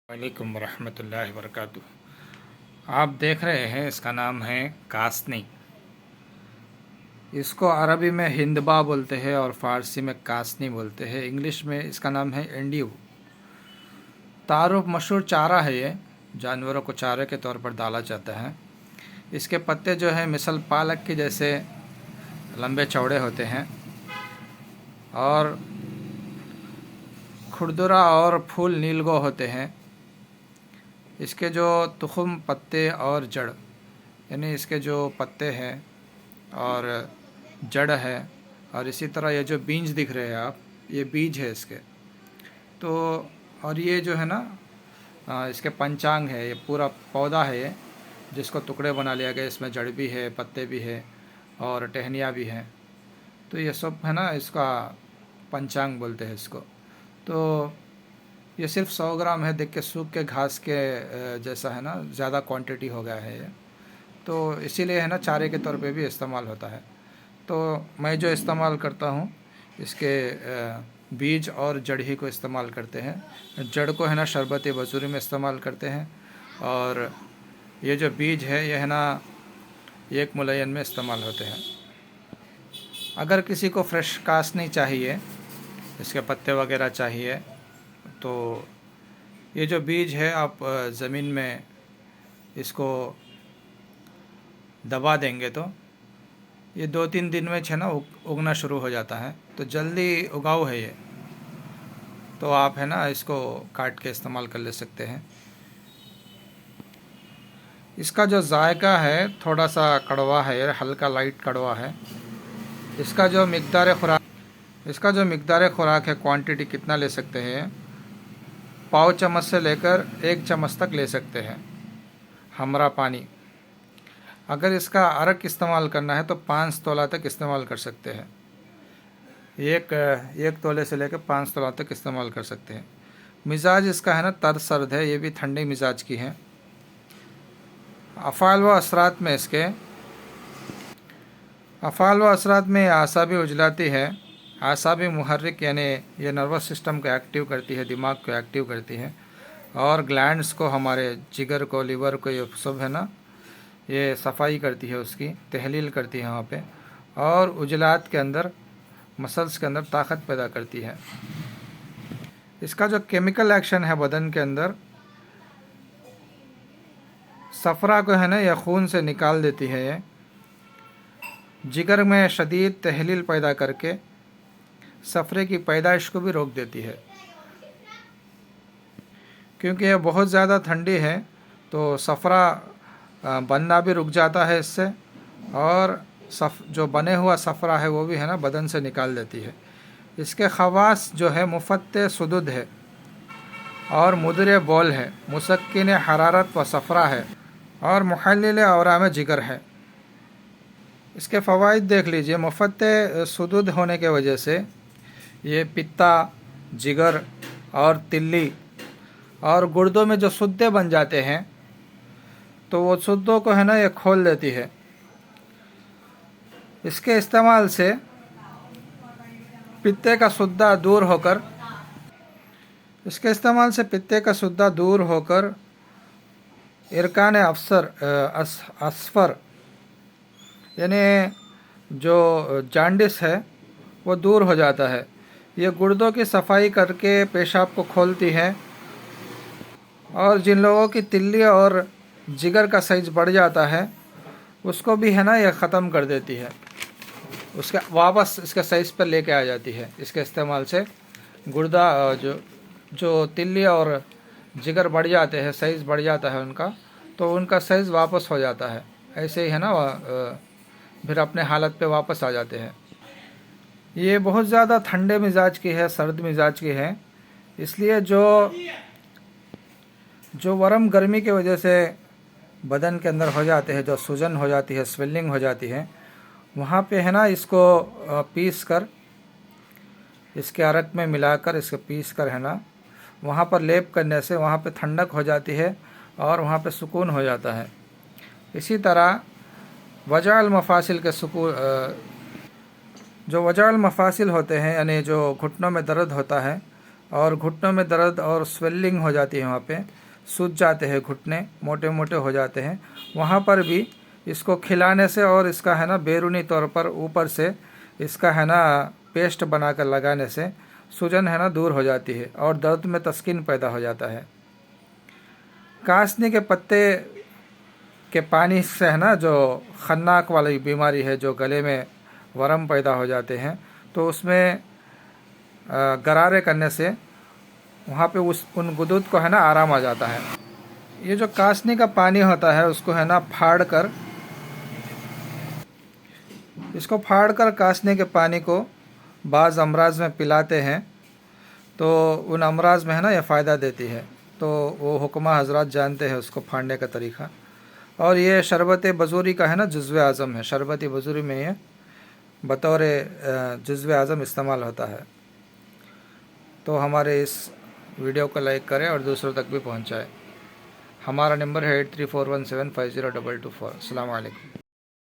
वालेकुम रहमतुल्लाहि वबरकातुहू। आप देख रहे हैं, इसका नाम है कासनी। इसको अरबी में हिंदबा बोलते हैं और फ़ारसी में कासनी बोलते हैं। इंग्लिश में इसका नाम है एंड्यू। तारुफ मशहूर चारा है, ये जानवरों को चारे के तौर पर डाला जाता है। इसके पत्ते जो है मिसल पालक के जैसे लंबे चौड़े होते हैं और खुरदुरा और फूल नीलगो होते हैं। इसके जो तुखम, पत्ते और जड़, यानी इसके जो पत्ते हैं और जड़ है और इसी तरह ये जो बीज दिख रहे हैं आप, ये बीज है इसके। तो और ये जो है ना, इसके पंचांग है, ये पूरा पौधा है ये, जिसको टुकड़े बना लिया गया। इसमें जड़ भी है, पत्ते भी है और टहनियाँ भी हैं। तो ये सब है ना, इसका पंचांग बोलते हैं इसको। तो ये सिर्फ 100 ग्राम है। देख के सूख के घास के जैसा है ना, ज़्यादा क्वांटिटी हो गया है ये, तो इसीलिए है ना चारे के तौर पे भी इस्तेमाल होता है। तो मैं जो इस्तेमाल करता हूँ, इसके बीज और जड़ ही को इस्तेमाल करते हैं। जड़ को है ना शरबत बजूरी में इस्तेमाल करते हैं और ये जो बीज है ये है ना एक मुलयन में इस्तेमाल होते हैं। अगर किसी को फ्रेश कासनी चाहिए, इसके पत्ते वगैरह चाहिए, तो ये जो बीज है आप ज़मीन में इसको दबा देंगे तो ये 2-3 दिन में है ना उगना शुरू हो जाता है। तो जल्दी उगाव है ये, तो आप है ना इसको काट के इस्तेमाल कर ले सकते हैं। इसका जो जायका है थोड़ा सा कड़वा है, हल्का लाइट कड़वा है। इसका जो मिकदार खुराक है, क्वांटिटी कितना ले सकते हैं, पाव चम्मच से लेकर 1 चम्मच तक ले सकते हैं हमरा पानी। अगर इसका अरक इस्तेमाल करना है तो 5 तोला तक इस्तेमाल कर सकते हैं। एक तोले से लेकर 5 तोला तक इस्तेमाल कर सकते हैं। मिजाज इसका है ना तर सर्द है, ये भी ठंडे मिजाज की है। अफ़ाल व असरात में आसाबी उजलाती है। आसाबी मुहर्रिक यानी ये नर्वस सिस्टम को एक्टिव करती है, दिमाग को एक्टिव करती है और ग्लैंड्स को, हमारे जिगर को, लीवर को, ये सब है ना, ये सफाई करती है, उसकी तहलील करती है वहाँ पे। और उजलात के अंदर, मसल्स के अंदर ताकत पैदा करती है। इसका जो केमिकल एक्शन है बदन के अंदर, सफ़रा को है ना यह खून से निकाल देती है। ये जिगर में शदीद तहलील पैदा करके सफ़रे की पैदाइश को भी रोक देती है। क्योंकि यह बहुत ज़्यादा ठंडी है तो सफ़रा बनना भी रुक जाता है इससे, और जो बने हुआ सफ़रा है वो भी है ना बदन से निकाल देती है। इसके ख़वास जो है मुफ़त्ते सुदुद है और मुदरे बोल है, मुसक्किन हरारत व सफ़रा है और मुहल्लिल औरा में जिगर है। इसके फ़वाइद देख लीजिए। मुफ़त्ते सुदुद होने के वजह से ये पित्ता, जिगर और तिल्ली और गुर्दों में जो सुद्दे बन जाते हैं, तो वो सुद्दों को है ना ये खोल देती है। इसके इस्तेमाल से पित्ते का सुद्दा दूर होकर इरकान असफर यानी जो जांडिस है वो दूर हो जाता है। ये गुर्दों की सफाई करके पेशाब को खोलती है और जिन लोगों की तिल्ली और जिगर का साइज बढ़ जाता है उसको भी है ना ये ख़त्म कर देती है, उसके वापस इसके साइज़ पर लेके आ जाती है। इसके इस्तेमाल से गुर्दा जो तिल्ली और जिगर बढ़ जाते हैं, साइज़ बढ़ जाता है उनका, तो उनका साइज़ वापस हो जाता है। ऐसे ही है ना फिर अपने हालत पे वापस आ जाते हैं। ये बहुत ज़्यादा ठंडे मिजाज की है, सर्द मिजाज की है। इसलिए जो वरम गर्मी की वजह से बदन के अंदर हो जाते हैं, जो सूजन हो जाती है, स्वेलिंग हो जाती है, वहाँ पे है ना इसको पीस कर, इसके अरक में मिलाकर, इसको पीस कर है ना वहाँ पर लेप करने से वहाँ पे ठंडक हो जाती है और वहाँ पे सुकून हो जाता है। इसी तरह वजाल मफासिल के सुकून, जो वजाल मफासिल होते हैं यानी जो घुटनों में दर्द होता है, और घुटनों में दर्द और स्वेलिंग हो जाती है, वहाँ पे सूज जाते हैं घुटने, मोटे मोटे हो जाते हैं, वहाँ पर भी इसको खिलाने से और इसका है ना बैरूनी तौर पर ऊपर से इसका है ना पेस्ट बनाकर लगाने से सूजन है ना दूर हो जाती है और दर्द में तस्कीन पैदा हो जाता है। कासनी के पत्ते के पानी से है ना जो खन्नाक वाली बीमारी है, जो गले में वरम पैदा हो जाते हैं, तो उसमें गरारे करने से वहाँ पे उन गुदुद को है ना आराम आ जाता है। ये जो कासनी का पानी होता है उसको है ना फाड़ कर कासनी के पानी को बाज़ अमराज में पिलाते हैं, तो उन अमराज में है ना ये फ़ायदा देती है। तो वो हुक्मा हजरात जानते हैं उसको फाड़ने का तरीक़ा। और ये शरबत बजूरी का है ना जुज़्व आज़म है, शरबत बजूरी में ये बतौर जुज़्व आज़म इस्तेमाल होता है। तो हमारे इस वीडियो को लाइक करें और दूसरों तक भी पहुंचाएं। हमारा नंबर है 8341750224। अस्सलाम वालेकुम।